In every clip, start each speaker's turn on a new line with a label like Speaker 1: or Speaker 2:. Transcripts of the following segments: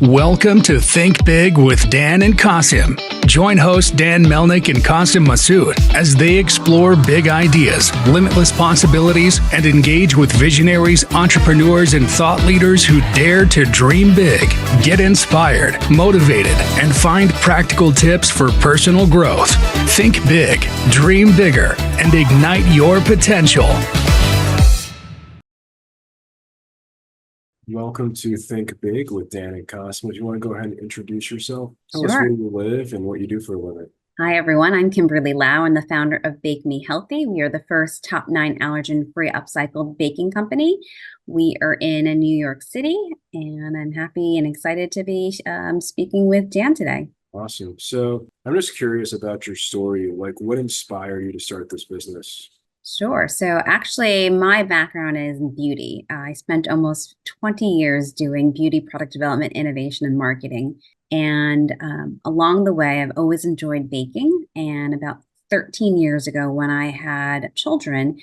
Speaker 1: Welcome to Think Big with Dan and Qasim. Join hosts Dan Melnick and Qasim Masood as they explore big ideas, limitless possibilities, and engage with visionaries, entrepreneurs, and thought leaders who dare to dream big, get inspired, motivated, and find practical tips for personal growth. Think big, dream bigger, and ignite your potential.
Speaker 2: Welcome to Think Big with Dan and Qasim. Do you want to go ahead and introduce yourself? Tell us
Speaker 3: Sure.
Speaker 2: where you live and what you do for a living.
Speaker 3: Hi, everyone. I'm Kimberle Lau. I'm the founder of Bake Me Healthy. We are the first top 9 allergen-free upcycled baking company. We are in New York City, and I'm happy and excited to be speaking with Dan today.
Speaker 2: Awesome. So I'm just curious about your story. Like, what inspired you to start this business?
Speaker 3: Sure. So actually, my background is in beauty. I spent almost 20 years doing beauty product development, innovation, and marketing. And along the way, I've always enjoyed baking. And about 13 years ago, when I had children,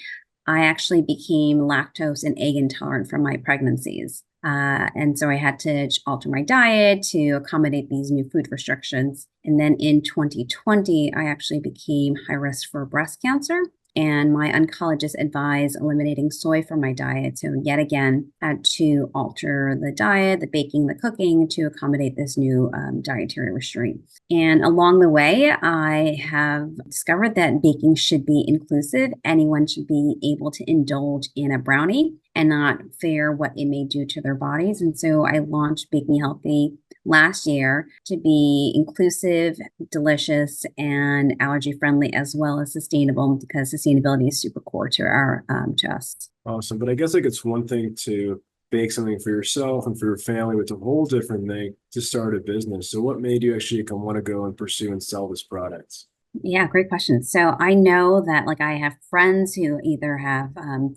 Speaker 3: I actually became lactose and egg intolerant from my pregnancies. And so I had to alter my diet to accommodate these new food restrictions. And then in 2020, I actually became high risk for breast cancer. And my oncologist advised eliminating soy from my diet. So yet again, had to alter the diet, the baking, the cooking to accommodate this new dietary restraint. And along the way, I have discovered that baking should be inclusive. Anyone should be able to indulge in a brownie and not fear what it may do to their bodies. And so I launched Bake Me Healthy last year to be inclusive, delicious, and allergy friendly, as well as sustainable, because sustainability is super core to our to us.
Speaker 2: Awesome. But I guess like it's one thing to bake something for yourself and for your family, but it's a whole different thing to start a business. So what made you actually want to go and pursue and sell this product?
Speaker 3: Yeah, great question. So I know that I have friends who either have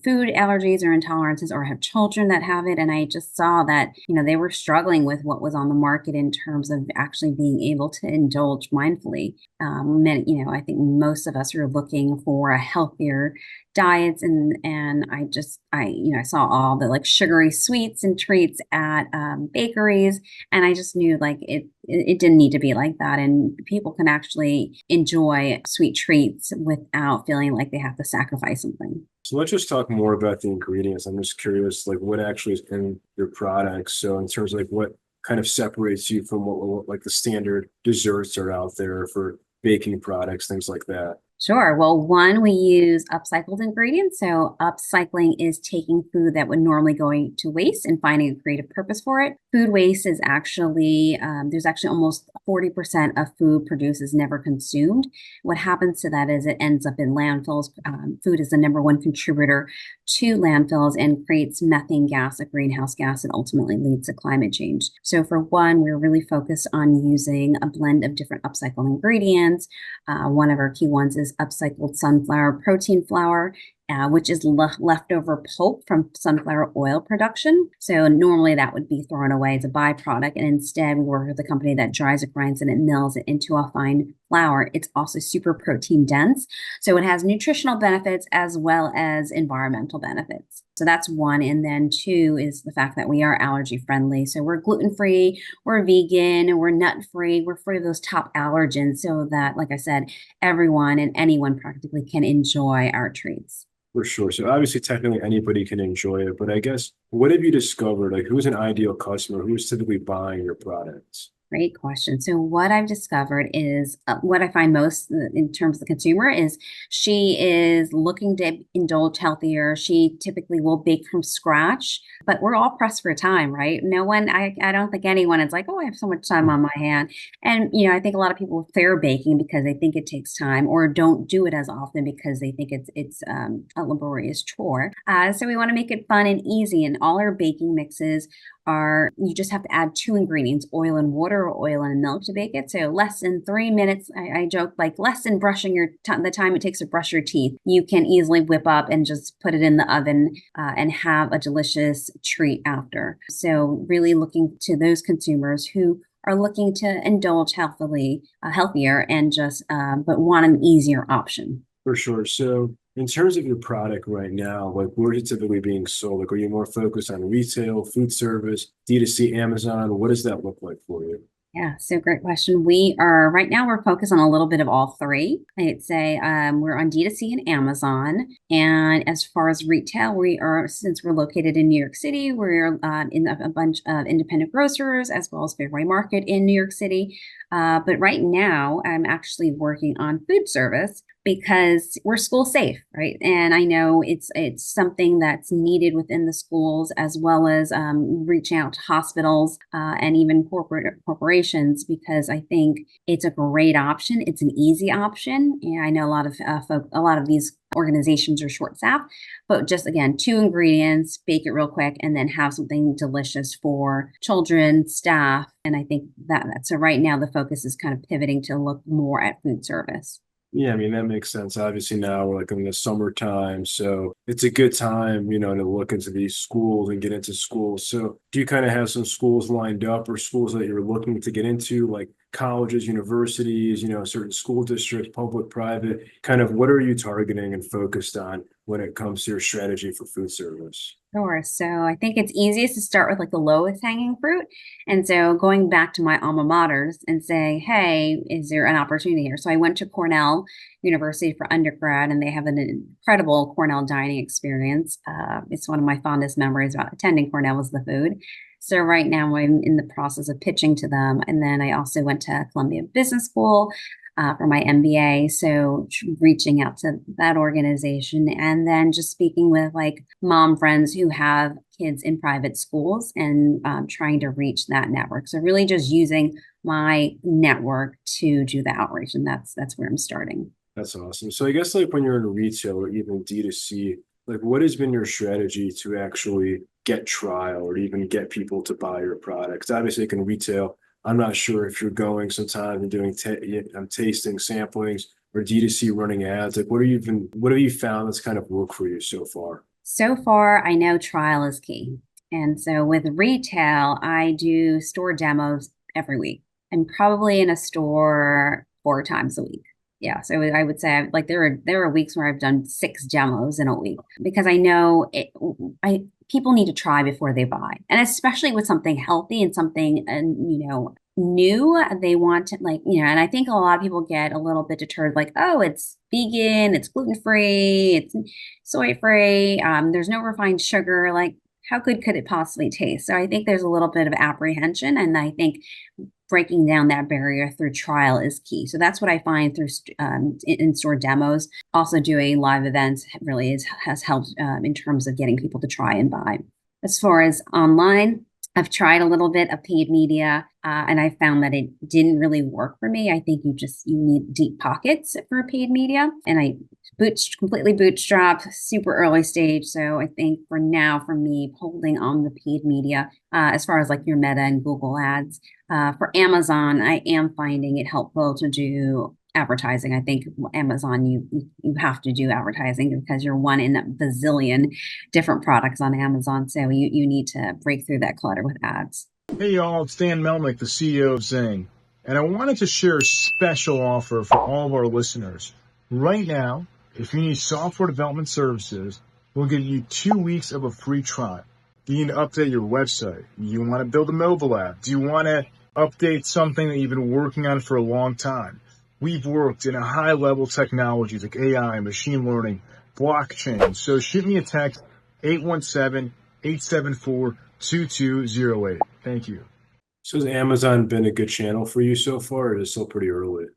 Speaker 3: food allergies or intolerances or have children that have it. And I just saw that, they were struggling with what was on the market in terms of actually being able to indulge mindfully. I think most of us are looking for a healthier diets and I saw all the sugary sweets and treats at bakeries, and I just knew it didn't need to be like that, and people can actually enjoy sweet treats without feeling like they have to sacrifice something.
Speaker 2: So let's just talk more about the ingredients. I'm just curious, what actually is in your products. So in terms of what kind of separates you from what the standard desserts are out there for baking products, things like that.
Speaker 3: Sure. Well, one, we use upcycled ingredients. So upcycling is taking food that would normally go to waste and finding a creative purpose for it. Food waste is actually, there's actually almost 40% of food produced is never consumed. What happens to that is it ends up in landfills. Food is the #1 contributor to landfills and creates methane gas, a greenhouse gas, and ultimately leads to climate change. So for one, we're really focused on using a blend of different upcycled ingredients. One of our key ones is upcycled sunflower protein flour, which is leftover pulp from sunflower oil production. So normally that would be thrown away as a byproduct. And instead we work with a company that dries it, grinds it, and mills it into a fine flour. It's also super protein dense. So it has nutritional benefits as well as environmental benefits. So that's one. And then two is the fact that we are allergy friendly. So we're gluten-free, we're vegan, we're nut-free, we're free of those top allergens so that, like I said, everyone and anyone practically can enjoy our treats.
Speaker 2: For sure. So obviously, technically anybody can enjoy it, but I guess what have you discovered? Who's an ideal customer? Who's typically buying your products?
Speaker 3: Great question. So what I've discovered is what I find most in terms of the consumer is she is looking to indulge healthier. She typically will bake from scratch, but we're all pressed for time, right? No one, I don't think anyone is like, oh, I have so much time on my hand. And, I think a lot of people fear baking because they think it takes time or don't do it as often because they think it's a laborious chore. So we want to make it fun and easy, and all our baking mixes you just have to add 2 ingredients, oil and water or oil and milk to bake it. So less than 3 minutes, I joke, less than brushing the time it takes to brush your teeth. You can easily whip up and just put it in the oven and have a delicious treat after. So really looking to those consumers who are looking to indulge healthier and just, but want an easier option.
Speaker 2: For sure. So In terms of your product right now, like where is it typically being sold? Like, are you more focused on retail, food service, D2C, Amazon? What does that look like for you?
Speaker 3: Yeah, so great question. We are right now we're focused on a little bit of all three. I'd say we're on D2C and Amazon. And as far as retail, we are, since we're located in New York City, we're in a bunch of independent grocers as well as Fairway Market in New York City. But right now, I'm actually working on food service because we're school safe, right? And I know it's something that's needed within the schools as well as reaching out to hospitals and even corporations because I think it's a great option. It's an easy option, and I know a lot of these organizations are short staffed, but just again, two ingredients, bake it real quick, and then have something delicious for children, staff. And I think that so right now the focus is kind of pivoting to look more at food service.
Speaker 2: Yeah, I mean, that makes sense. Obviously, now we're like in the summertime, so it's a good time, to look into these schools and get into schools. So, do you kind of have some schools lined up or schools that you're looking to get into, like colleges, universities, certain school districts, public, private? Kind of what are you targeting and focused on when it comes to your strategy for food service?
Speaker 3: Sure. So I think it's easiest to start with like the lowest hanging fruit. And so going back to my alma maters and saying, hey, is there an opportunity here? So I went to Cornell University for undergrad, and they have an incredible Cornell dining experience. It's one of my fondest memories about attending Cornell was the food. So right now I'm in the process of pitching to them. And then I also went to Columbia Business School for my MBA. So reaching out to that organization and then just speaking with like mom friends who have kids in private schools and trying to reach that network. So really just using my network to do the outreach. And that's where I'm starting.
Speaker 2: That's awesome. So I guess like when you're in retail or even D2C, like what has been your strategy to actually get trial or even get people to buy your products? Obviously, like in retail, I'm not sure if you're going sometimes and doing tasting, samplings, or D2C running ads. Like what have you found that's kind of worked for you so far?
Speaker 3: So far, I know trial is key. And so with retail, I do store demos every week. I'm probably in a store 4 times a week. Yeah, so I would say like there are weeks where I've done 6 demos in a week because I know I people need to try before they buy, and especially with something healthy and something new, they want to and I think a lot of people get a little bit deterred, like, oh, it's vegan, it's gluten free, it's soy free, there's no refined sugar, like. How good could it possibly taste? So I think there's a little bit of apprehension, and I think breaking down that barrier through trial is key. So that's what I find through in-store demos. Also doing live events really has helped in terms of getting people to try and buy. As far as online, I've tried a little bit of paid media, and I found that it didn't really work for me. I think you need deep pockets for paid media, and I completely bootstrapped, super early stage. So I think for now, for me, holding on the paid media, as far as like your Meta and Google ads, for Amazon, I am finding it helpful to do advertising. I think Amazon, you have to do advertising because you're one in a bazillion different products on Amazon. So you need to break through that clutter with ads.
Speaker 4: Hey y'all, it's Dan Melnick, the CEO of Zing, and I wanted to share a special offer for all of our listeners. Right now, if you need software development services, we'll give you 2 weeks of a free trial. Do you need to update your website? Do you want to build a mobile app? Do you want to update something that you've been working on for a long time? We've worked in a high-level technologies like AI, machine learning, blockchain. So shoot me a text, 817-874-2208. Thank you.
Speaker 2: So has Amazon been a good channel for you so far, or is it still pretty early?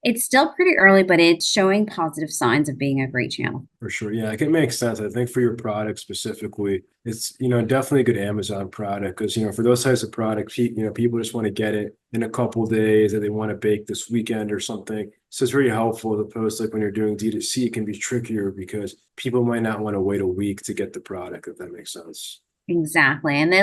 Speaker 3: It's still pretty early, but it's showing positive signs of being a great channel.
Speaker 2: For sure. Yeah, it makes sense. I think for your product specifically, it's, definitely a good Amazon product because, for those types of products, people just want to get it in a couple of days or they want to bake this weekend or something. So it's very helpful as opposed to like when you're doing D2C, it can be trickier because people might not want to wait a week to get the product, if that makes sense.
Speaker 3: Exactly. And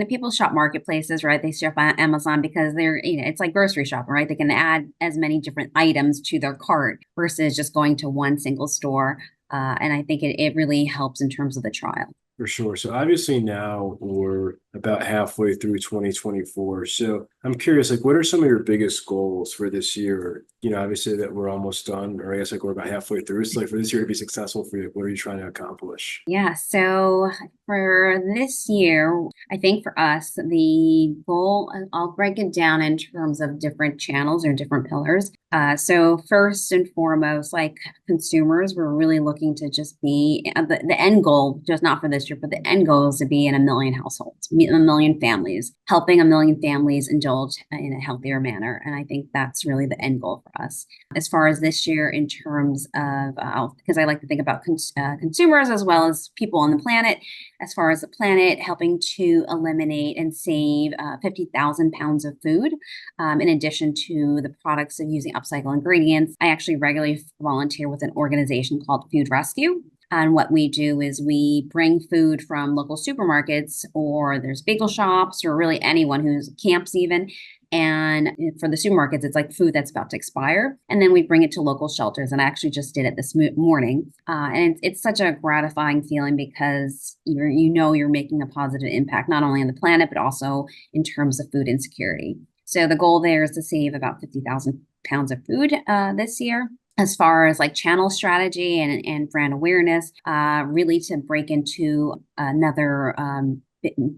Speaker 3: people shop marketplaces, right? They shop on Amazon because it's like grocery shopping, right? They can add as many different items to their cart versus just going to one single store. And I think it really helps in terms of the trial.
Speaker 2: For sure. So obviously now we're about halfway through 2024. So I'm curious, like, what are some of your biggest goals for this year? Obviously that we're almost done, or I guess like we're about halfway through. So like for this year to be successful for you, what are you trying to accomplish?
Speaker 3: Yeah, so for this year, I think for us, the goal, I'll break it down in terms of different channels or different pillars. So first and foremost, like consumers, we're really looking to just be the end goal, just not for this year, but the end goal is to be in 1 million households, 1 million families, helping 1 million families indulge in a healthier manner. And I think that's really the end goal for us. As far as this year, in terms of, because I like to think about consumers as well as people on the planet. As far as the planet, helping to eliminate and save 50,000 pounds of food, in addition to the products of using upcycle ingredients. I actually regularly volunteer with an organization called Food Rescue. And what we do is we bring food from local supermarkets, or there's bagel shops, or really anyone who's camps even. And for the supermarkets, it's like food that's about to expire. And then we bring it to local shelters. And I actually just did it this morning. And it's such a gratifying feeling because you're making a positive impact, not only on the planet, but also in terms of food insecurity. So the goal there is to save about 50,000 pounds of food this year. As far as like channel strategy and brand awareness, really to break into another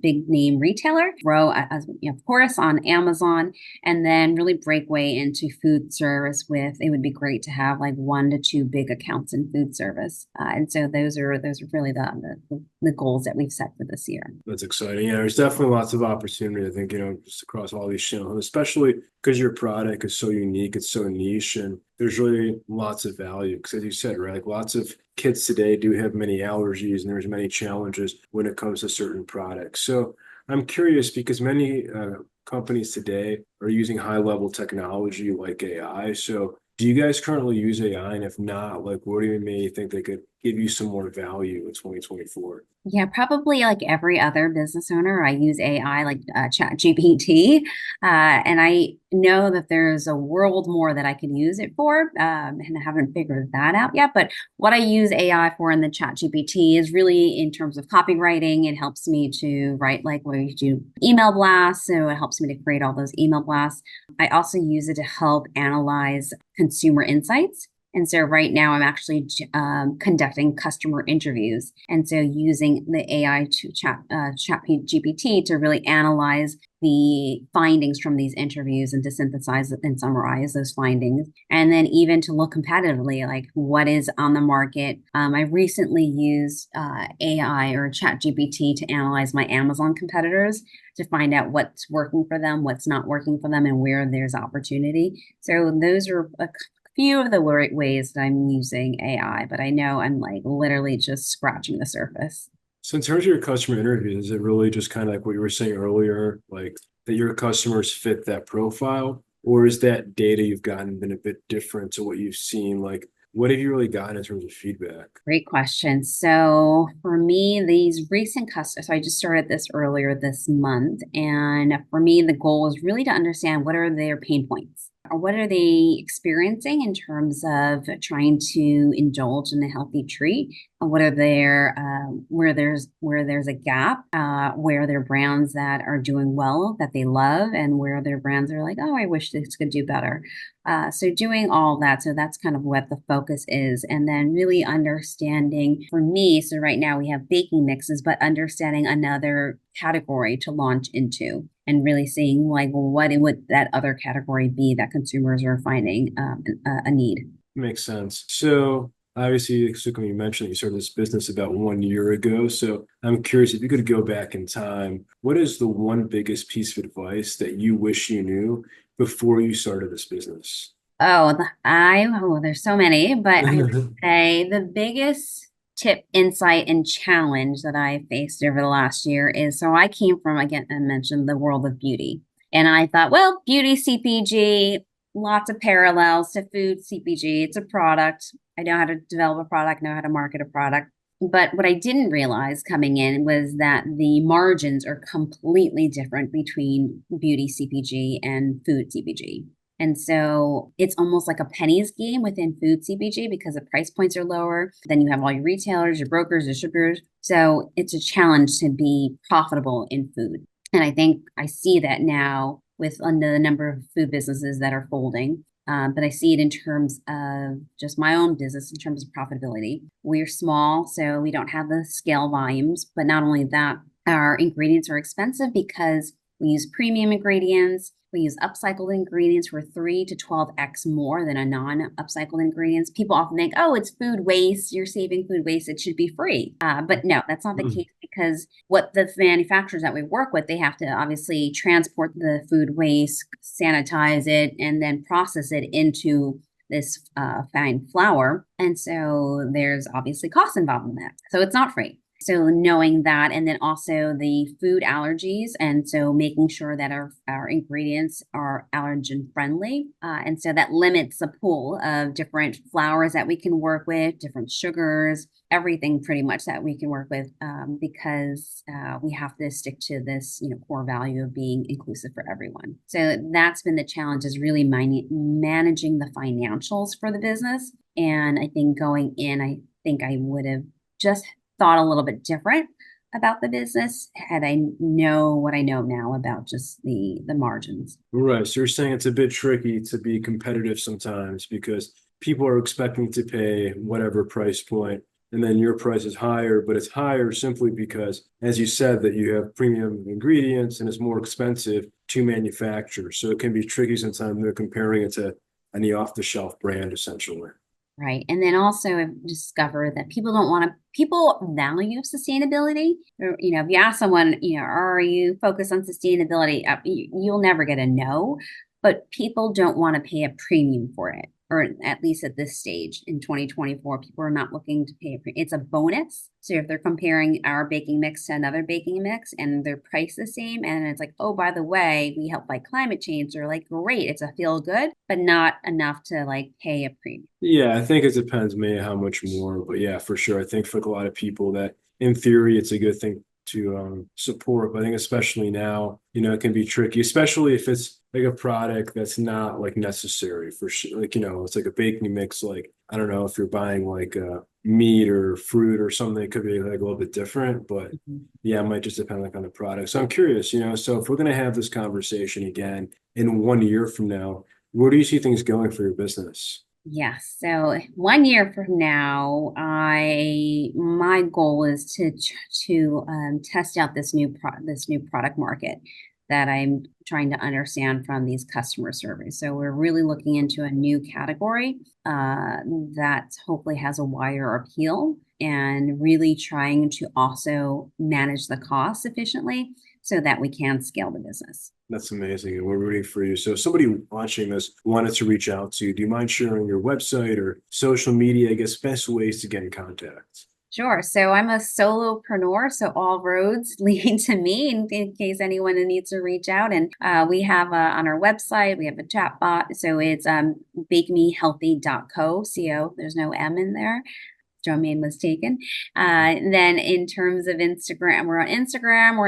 Speaker 3: big name retailer, grow as of course on Amazon, and then really break way into food service. It would be great to have like 1 to 2 big accounts in food service, and so those are really the goals that we've set for this year.
Speaker 2: That's exciting. Yeah, there's definitely lots of opportunity, I think, just across all these channels, especially because your product is so unique, it's so niche, and there's really lots of value. Because as you said, right, like lots of kids today do have many allergies and there's many challenges when it comes to certain products. So I'm curious because many companies today are using high level technology like AI. So do you guys currently use AI? And if not, like what do you maybe think they could give you some more value in 2024?
Speaker 3: Yeah, probably like every other business owner, I use AI like Chat GPT. And I know that there's a world more that I can use it for. And I haven't figured that out yet. But what I use AI for in the Chat GPT is really in terms of copywriting. It helps me to write like where you do email blasts. So it helps me to create all those email blasts. I also use it to help analyze consumer insights. And so right now I'm actually conducting customer interviews. And so using the AI to chat GPT to really analyze the findings from these interviews and to synthesize and summarize those findings. And then even to look competitively, like what is on the market. I recently used AI or Chat GPT to analyze my Amazon competitors to find out what's working for them, what's not working for them, and where there's opportunity. So those are a few of the ways that I'm using AI, but I know I'm like literally just scratching the surface.
Speaker 2: So in terms of your customer interviews, is it really just kind of like what you were saying earlier, like that your customers fit that profile? Or is that data you've gotten been a bit different to what you've seen? Like, what have you really gotten in terms of feedback?
Speaker 3: Great question. So for me, these recent customers, so I just started this earlier this month. And for me, the goal is really to understand what are their pain points. Or what are they experiencing in terms of trying to indulge in a healthy treat? What are their where there's a gap, where there are brands that are doing well that they love, and where their brands are like, oh, I wish this could do better. So doing all that, so that's kind of what the focus is, and then really understanding for me. So right now we have baking mixes, but understanding another category to launch into, and really seeing like what would that other category be that consumers are finding a need.
Speaker 2: Makes sense. So obviously, Sukam, you mentioned that you started this business about 1 year ago. So I'm curious if you could go back in time, what is the one biggest piece of advice that you wish you knew before you started this business?
Speaker 3: There's so many, but I would say the biggest tip, insight, and challenge that I faced over the last year is, so I came from, again, I mentioned the world of beauty. And I thought, well, beauty CPG, lots of parallels to food CPG. It's a product. I know how to develop a product, know how to market a product. But what I didn't realize coming in was that the margins are completely different between beauty CPG and food CPG. And so it's almost like a pennies game within food CPG because the price points are lower. Then you have all your retailers, your brokers, distributors. So it's a challenge to be profitable in food. And I think I see that now with the number of food businesses that are folding. But I see it in terms of just my own business, in terms of profitability. We're small, so we don't have the scale volumes. But not only that, our ingredients are expensive because we use premium ingredients. We use upcycled ingredients for 3 to 12x more than a non-upcycled ingredients. People often think, oh, it's food waste. You're saving food waste. It should be free. But no, that's not the case because what the manufacturers that we work with, they have to obviously transport the food waste, sanitize it, and then process it into this fine flour. And so there's obviously costs involved in that. So it's not free. So knowing that, and then also the food allergies, and so making sure that our ingredients are allergen friendly. And so that limits the pool of different flours that we can work with, different sugars, everything pretty much that we can work with, because we have to stick to this, core value of being inclusive for everyone. So that's been the challenge, is really managing the financials for the business. And I think going in, I think I would have just thought a little bit different about the business had I know what I know now about just the margins.
Speaker 2: Right. So you're saying it's a bit tricky to be competitive sometimes because people are expecting to pay whatever price point, and then your price is higher, but it's higher simply because, as you said, that you have premium ingredients and it's more expensive to manufacture. So it can be tricky sometimes. They're comparing it to any off-the-shelf brand, essentially.
Speaker 3: Right. And then also I've discovered that people value sustainability. Or, if you ask someone, are you focused on sustainability? You'll never get a no, but people don't want to pay a premium for it. Or at least at this stage in 2024, people are not looking to pay a premium. It's a bonus. So if they're comparing our baking mix to another baking mix and their price the same, and it's like, oh, by the way, we help fight climate change, they're like, great, it's a feel good, but not enough to like pay a premium.
Speaker 2: Yeah, I think it depends maybe how much more, but yeah, for sure. I think for a lot of people that in theory, it's a good thing to support. But I think especially now, it can be tricky, especially if it's like a product that's not like necessary for sure. Like, it's like a baking mix. Like, I don't know if you're buying like meat or fruit or something, it could be like a little bit different, but yeah, it might just depend like on the product. So I'm curious, so if we're going to have this conversation again in 1 year from now, where do you see things going for your business?
Speaker 3: Yes. So 1 year from now, my goal is to test out this new product market that I'm trying to understand from these customer surveys. So we're really looking into a new category that hopefully has a wider appeal, and really trying to also manage the costs efficiently so that we can scale the business.
Speaker 2: That's amazing. And we're rooting for you. So if somebody watching this wanted to reach out to you, do you mind sharing your website or social media, I guess, best ways to get in contact?
Speaker 3: Sure. So I'm a solopreneur, so all roads lead to me in case anyone needs to reach out. And we have on our website, we have a chat bot. So it's bakemehealthy.co. There's no M in there. Domain was taken. Then in terms of Instagram, we're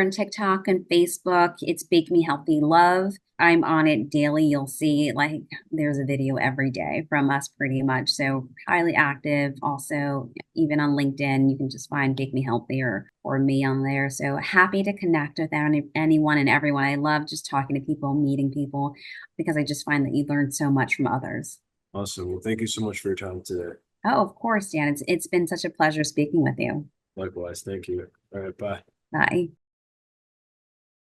Speaker 3: on TikTok and Facebook. It's Bake Me Healthy Love. I'm on it daily. You'll see like there's a video every day from us pretty much. So highly active. Also, even on LinkedIn, you can just find Bake Me Healthy or me on there. So happy to connect with anyone and everyone. I love just talking to people, meeting people, because I just find that you learn so much from others.
Speaker 2: Awesome. Well, thank you so much for your time today.
Speaker 3: Oh, of course, Dan. It's been such a pleasure speaking with you.
Speaker 2: Likewise. Thank you. All right. Bye.
Speaker 3: Bye.